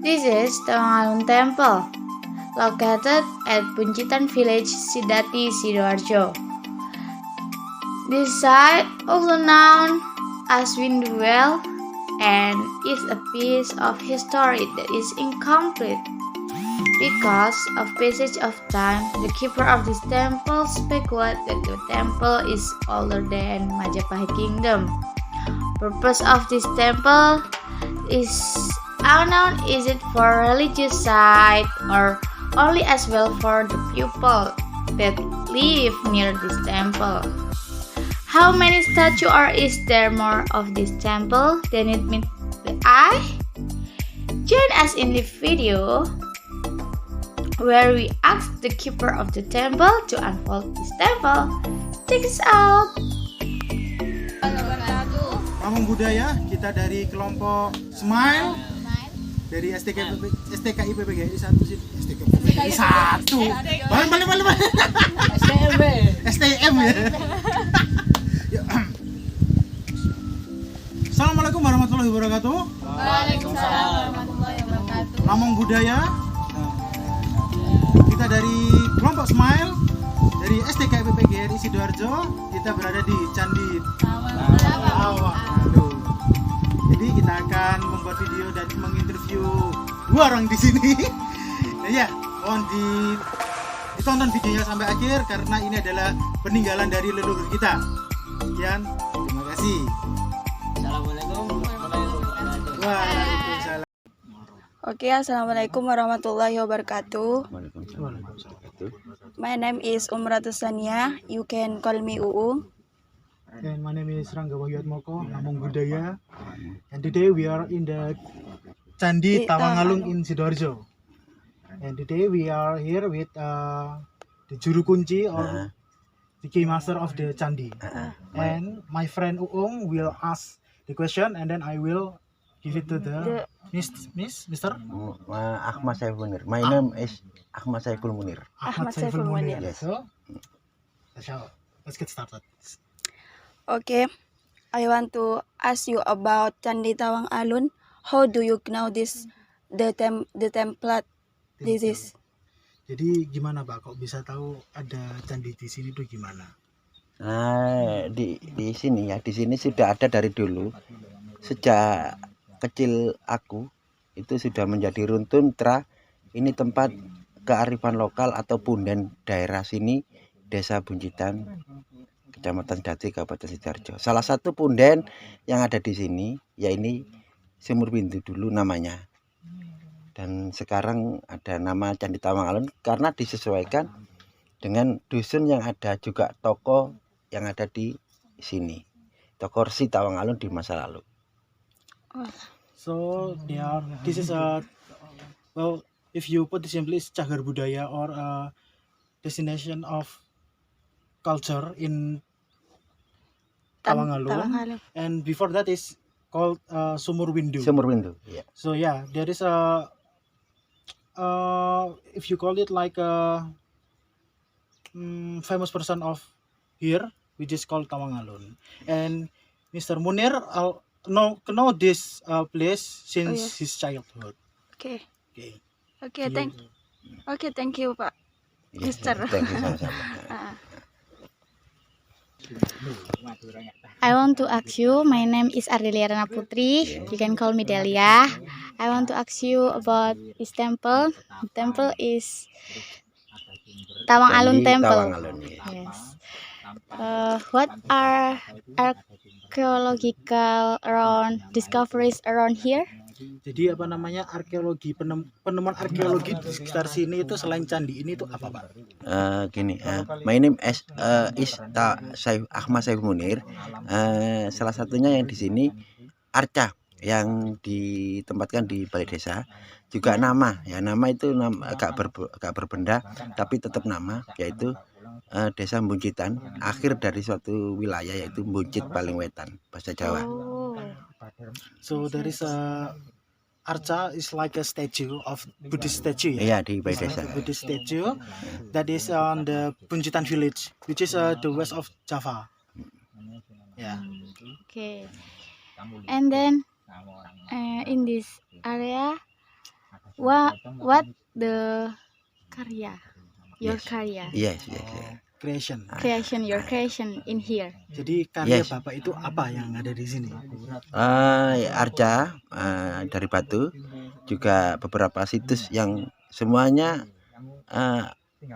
This is Tawangalun Temple, located at Buncitan Village, Sidati, Sidoarjo. This site, also known as Windu Well, and is a piece of history that is incomplete. Because of passage of time, the keeper of this temple speculated that the temple is older than Majapahit Kingdom. Purpose of this temple is unknown. Is it for religious site or only as well for the people that live near this temple? How many statues or is there more of this temple than it meets the eye? Join us in the video where we ask the keeper of the temple to unfold this temple. Check us out. Salam budaya, kita dari kelompok Smile dari STKI PPGRI 1 sih. STKI 1. Balik. STM ya. Assalamualaikum warahmatullahi wabarakatuh. Waalaikumsalam warahmatullahi wabarakatuh. Lamong budaya. Kita dari kelompok Smile dari STKI PPGRI Sidoarjo. Kita berada di Candi Tawang. Jadi kita akan membuat video dan menginterview dua orang di sini. Ya, mohon ditonton videonya sampai akhir karena ini adalah peninggalan dari leluhur kita. Sekian, terima kasih. Assalamualaikum warahmatullahi wabarakatuh. Waalaikumsalam. Okay, assalamualaikum warahmatullahi wabarakatuh. My name is Umratus Sania. You can call me Uu. And my name is Rangga Wahyatmoko, Lamong Budaya. And today we are in the Candi Tawangalun in Sidoarjo. And today we are here with the Juru Kunci or the key master of the Candi. And my friend Uung will ask the question and then I will give it to the Mr. Ahmad Saiful Munir. My name is Ahmad Saiful Munir. Ahmad Saiful Munir. Yes. So, let's get started. Okay, I want to ask you about Candi Tawangalun. How do you know this the template? This is. Jadi gimana Pak? Kok bisa tahu ada candi di sini tuh gimana? Nah, di sini ya, di sini sudah ada dari dulu. Sejak kecil aku itu sudah menjadi runtun ini tempat kearifan lokal atau punden daerah sini, Desa Buncitan, Kecamatan Dati, Kabupaten Sidoarjo. Salah satu punden yang ada di sini ya ini Sumur Windu dulu namanya. Dan sekarang ada nama Candi Tawangalun karena disesuaikan dengan dusun yang ada, juga toko yang ada di sini. Toko Resi Tawangalun di masa lalu. So this is well, if you put it simply, it's cagar budaya or a destination of culture in Tawangalun. And before that is called Sumur Windu. Sumur Windu. Yeah. So yeah, there is a if you call it like a famous person of here, which is called Tawangalun. And Mr. Munir know this place since his childhood. Okay. Okay. Thank you, Pak. Mister. Thank you sama-sama. I want to ask you, my name is Ardelia Rana Putri. You can call me Delia. I want to ask you about this temple. The temple is Tawangalun Temple. Tawangalun, yeah. Yes. What are archaeological discoveries around here? Jadi apa namanya penemuan arkeologi di sekitar sini itu selain candi ini itu apa Pak? My name is Ahmad Saiful Munir. Salah satunya yang di sini arca yang ditempatkan di balai desa, juga nama itu agak berbenda tapi tetap nama, yaitu Desa Buncitan, akhir dari suatu wilayah yaitu Buncit paling wetan bahasa Jawa. So there is a arca is like a statue of Buddhist statue. Iya, di balai desa. Buddhist statue that is on the Buncitan village, which is the west of Java. Yeah. Okay. And then in this area what the karya, your Yes. karya, Yes, yes, yes. Creation. your creation in here. Jadi karya Yes. Bapak itu apa yang ada di sini? Arca dari batu, juga beberapa situs yang semuanya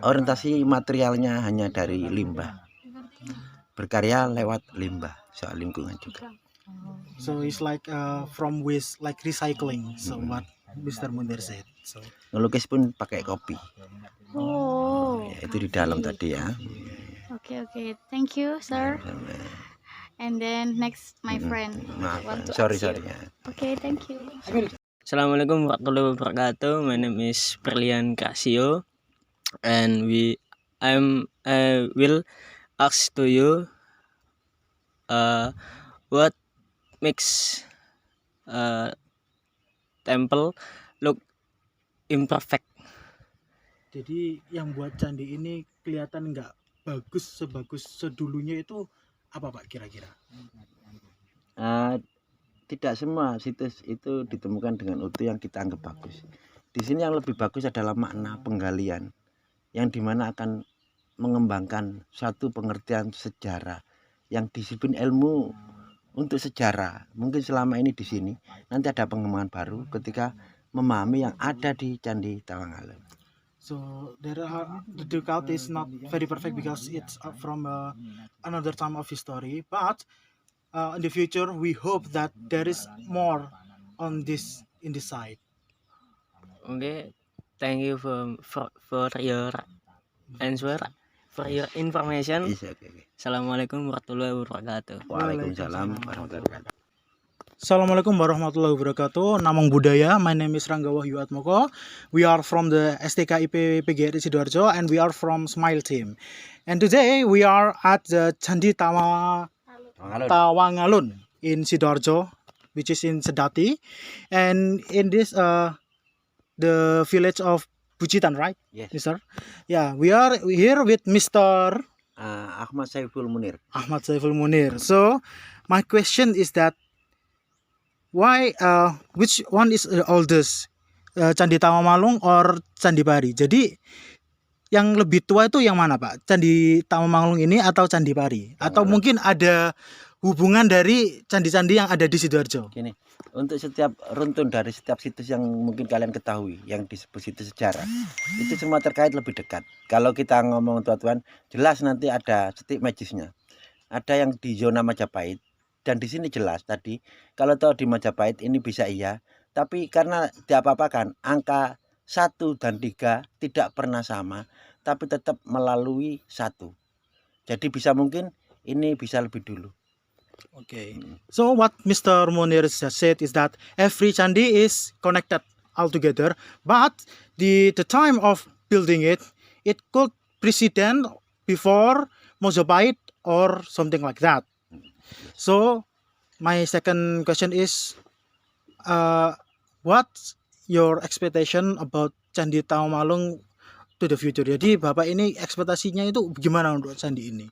orientasi materialnya hanya dari limbah, berkarya lewat limbah, soal lingkungan juga. So it's like from waste, like recycling. So what Mr. Munir said. So Ngelukis pun pakai kopi, Oh, ya, itu di dalam tadi ya. okay, thank you, sir. And then next, my friend Maaf, want to sorry ask you. ya. Okay, thank you. Assalamualaikum warahmatullahi wabarakatuh. My name is Berlian Casio, and I will ask to you, what makes temple look imperfect? jadi yang buat candi ini kelihatan nggak bagus sebagus sedulunya itu apa Pak kira-kira? Tidak semua situs itu ditemukan dengan utuh yang kita anggap bagus. Di sini yang lebih bagus adalah makna penggalian, yang dimana akan mengembangkan suatu pengertian sejarah, yang disiplin ilmu untuk sejarah. Mungkin selama ini di sini, nanti ada pengembangan baru ketika memahami yang ada di Candi Tawangalun. So the Ducat is not very perfect because it's from another time of history, but in the future we hope that there is more on this in this side. Okay, thank you for your answer, for your information. Iya, oke. Assalamualaikum warahmatullahi wabarakatuh. Waalaikumsalam warahmatullahi wabarakatuh. Assalamualaikum warahmatullahi wabarakatuh. Namong Budaya. My name is Rangga Wahyu Atmoko. We are from the STK IP PGRI Sidoarjo and we are from Smile team. And today we are at the Candi Tawangalun in Sidoarjo, which is in Sedati, and in this the village of Bucitan, right, Yes. Mister? Yeah, we are here with Mr. Ahmad Saiful Munir. Ahmad Saiful Munir. So my question is that why which one is the oldest, Candi Tawamalung or Candi Pari? Jadi yang lebih tua itu yang mana Pak? Candi Tawamalung ini atau Candi Pari? Atau mungkin ada hubungan dari candi-candi yang ada di Sidoarjo? Gini, untuk setiap runtun dari setiap situs yang mungkin kalian ketahui, yang disebut situs sejarah, itu semua terkait lebih dekat. Kalau kita ngomong tuan-tuan, jelas nanti ada titik magisnya. Ada yang di zona Majapahit, dan di sini jelas tadi, kalau tahu di Majapahit ini bisa iya, tapi karena diapa-apakan, angka 1 dan 3 tidak pernah sama, tapi tetap melalui 1. Jadi bisa mungkin ini bisa lebih dulu. Okay. So what Mr. Munir just said is that every candi is connected altogether, but the time of building it could precedent before Mojopahit or something like that. So my second question is, what's your expectation about Candi Tawamalung to the future? Jadi Bapak ini ekspektasinya itu gimana untuk candi ini?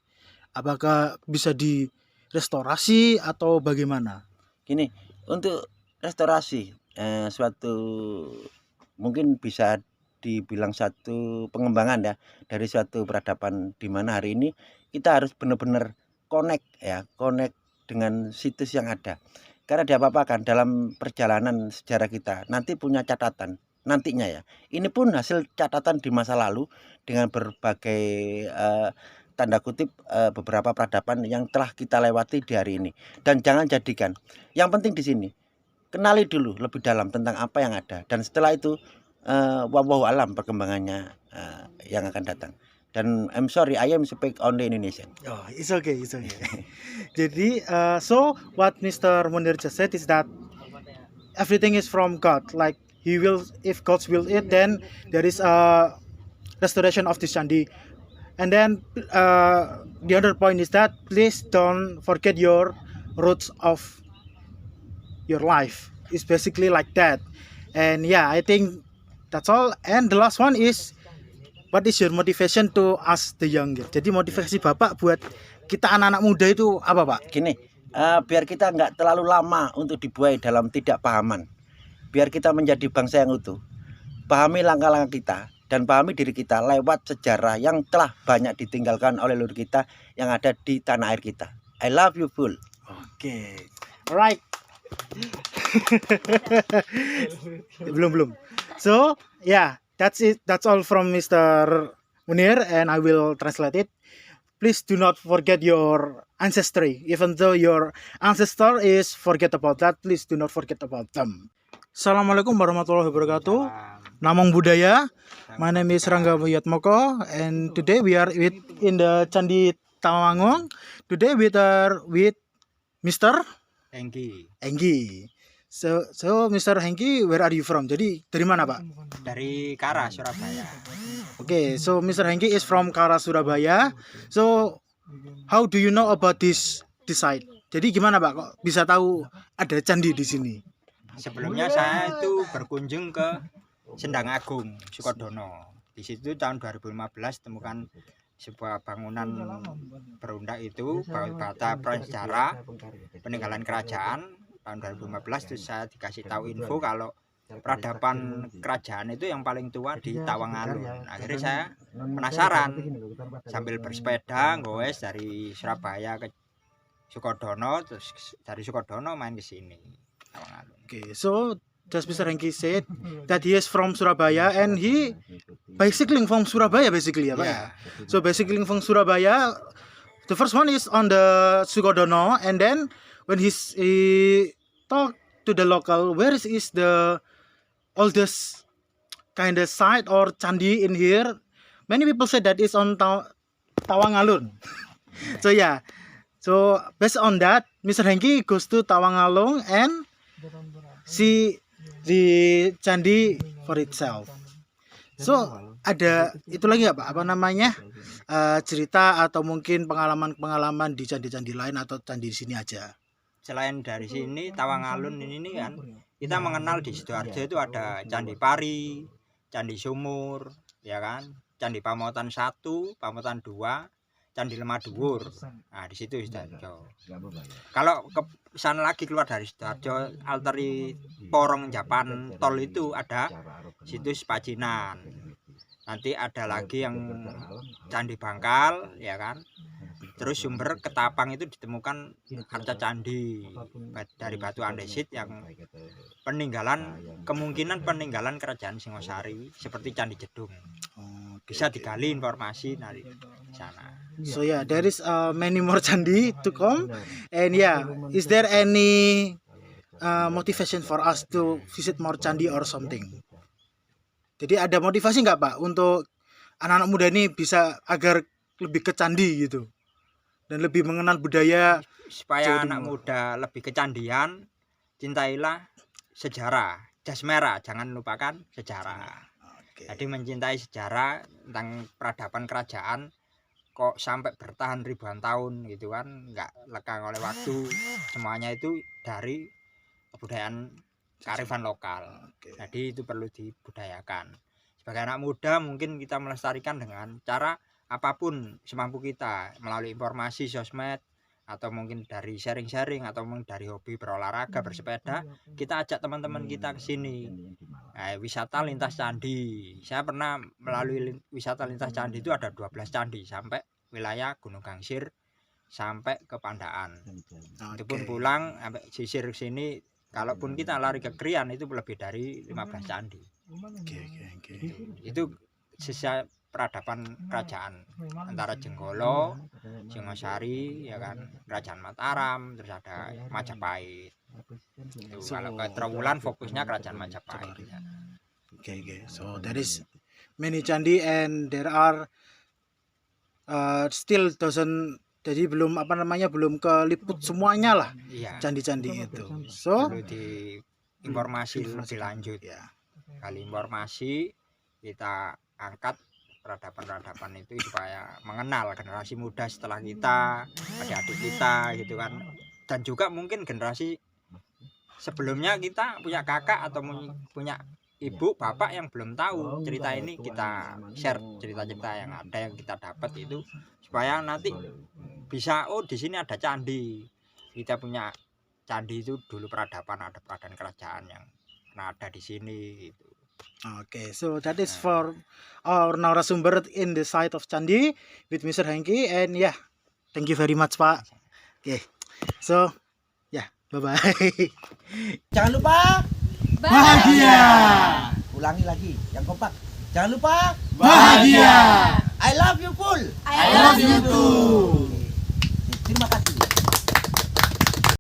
Apakah bisa direstorasi atau bagaimana? Gini, untuk restorasi suatu mungkin bisa dibilang satu pengembangan ya dari suatu peradaban, di mana hari ini kita harus benar-benar connect dengan situs yang ada. Karena diapa-apakan dalam perjalanan sejarah kita nanti punya catatan nantinya ya. Ini pun hasil catatan di masa lalu dengan berbagai tanda kutip beberapa peradaban yang telah kita lewati di hari ini. Dan jangan jadikan, yang penting di sini kenali dulu lebih dalam tentang apa yang ada, dan setelah itu wallahu alam perkembangannya yang akan datang. Dan I'm sorry, I am speak only Indonesian. Oh, it's okay. Jadi, so what Mr. Munir just said is that everything is from God. Like He will, if God will it, then there is a restoration of this candi. And then the other point is that please don't forget your roots of your life. It's basically like that. And yeah, I think that's all. And the last one is, what is your motivation to us the younger? Jadi motivasi Bapak buat kita anak-anak muda itu apa Pak? Gini, biar kita nggak terlalu lama untuk dibuai dalam tidak pahaman, biar kita menjadi bangsa yang utuh. pahami langkah-langkah kita dan pahami diri kita lewat sejarah yang telah banyak ditinggalkan oleh leluhur kita yang ada di tanah air kita. I love you full. Okay. Alright. belum. So, yeah, that's it. That's all from Mr. Munir, and I will translate it. Please do not forget your ancestry. Even though your ancestor is forget about that, please do not forget about them. Assalamualaikum warahmatullahi wabarakatuh. Namong Budaya. My name is Rangga Wiatmoko, and today we are in the Candi Tawangong. Today we are with Mr. Enggi. So Mr. Hengki, where are you from? Jadi dari mana, Pak? Dari Kara, Surabaya. Okay, so Mr. Hengki is from Kara, Surabaya. So how do you know about this site? Jadi gimana, Pak, kok bisa tahu ada candi di sini? Sebelumnya saya itu berkunjung ke Sendang Agung, Sukodono. Di situ tahun 2015 temukan sebuah bangunan berundak itu, bata prasejarah peninggalan kerajaan. Tahun 2015 itu saya dikasih tahu info kalau peradaban kerajaan itu yang paling tua di Tawangalun. Akhirnya saya penasaran, sambil bersepeda goes dari Surabaya ke Sukodono, terus dari Sukodono main ke sini Tawangalun. Okay, so just Mr. Hengki said that he is from Surabaya and he bicycling from Surabaya basically, ya, Pak? Yeah. So bicycling from Surabaya, the first one is on the Sukodono, and then when he talk to the local, where is the oldest kind of site or candi in here? Many people say that is on Tawangalun. So yeah, so based on that, Mr. Hengki goes to Tawangalun and see the candi for itself. So ada itu lagi apa namanya cerita atau mungkin pengalaman di candi-candi lain atau candi di sini aja? Selain dari sini Tawangalun ini kan kita mengenal di Sidoarjo itu ada Candi Pari, Candi Sumur, ya kan, Candi Pamotan 1, Pamotan 2, Candi Lemah Dhuwur. Nah di situ Sidoarjo. Kalau ke sana lagi keluar dari Sidoarjo, alteri Porong Japan Tol itu ada situs Pacinan. Nanti ada lagi yang Candi Bangkal, ya kan. Terus sumber Ketapang itu ditemukan arca candi dari batu andesit yang kemungkinan peninggalan kerajaan Singosari seperti Candi Jedung. Bisa digali informasi dari sana. So yeah, there is many more candi to come, and yeah, is there any motivation for us to visit more candi or something? Jadi ada motivasi nggak, Pak, untuk anak-anak muda ini bisa agar lebih ke candi gitu dan lebih mengenal budaya supaya anak muda lebih kecandian, cintailah sejarah, jas merah, jangan lupakan sejarah. Jadi mencintai sejarah tentang peradaban kerajaan kok sampai bertahan ribuan tahun gitu kan, nggak lekang oleh waktu. Semuanya itu dari kebudayaan kearifan lokal. Jadi itu perlu dibudayakan. Sebagai anak muda mungkin kita melestarikan dengan cara apapun semampu kita, melalui informasi sosmed atau mungkin dari sharing-sharing atau mungkin dari hobi berolahraga, bersepeda, kita ajak teman-teman kita ke sini. Wisata lintas candi. Saya pernah melalui wisata lintas candi itu ada 12 candi sampai wilayah Gunung Gangsir sampai ke Pandaan. Itu pun pulang sampai sisir sini, kalaupun kita lari ke Krian itu lebih dari 15 candi. Itu sisa peradaban kerajaan antara Jenggolo, Singosari, ya kan, Kerajaan Mataram, terus ada Majapahit. Itu kalau ke Trowulan fokusnya Kerajaan Majapahit. Okay. So there is many candi and there are still doesn't, jadi belum belum keliput semuanya lah, iya, candi-candi itu. So perlu di informasi lebih lanjut ya. Kali informasi kita angkat peradaban itu supaya mengenal generasi muda setelah kita, adik-adik kita gitu kan. Dan juga mungkin generasi sebelumnya kita punya kakak atau punya ibu, bapak yang belum tahu cerita ini, kita share cerita-cerita yang ada yang kita dapat itu supaya nanti bisa, oh di sini ada candi. Kita punya candi itu dulu peradaban, ada peradaban kerajaan yang pernah ada di sini gitu. Okay, so that is for our narasumber in the side of Candi with Mr. Hengki, and yeah, thank you very much, Pak. Okay, so yeah, bye bye. Jangan lupa Bahagia. ulangi lagi yang kompak. Jangan lupa Bahagia. I love you full. I love you too.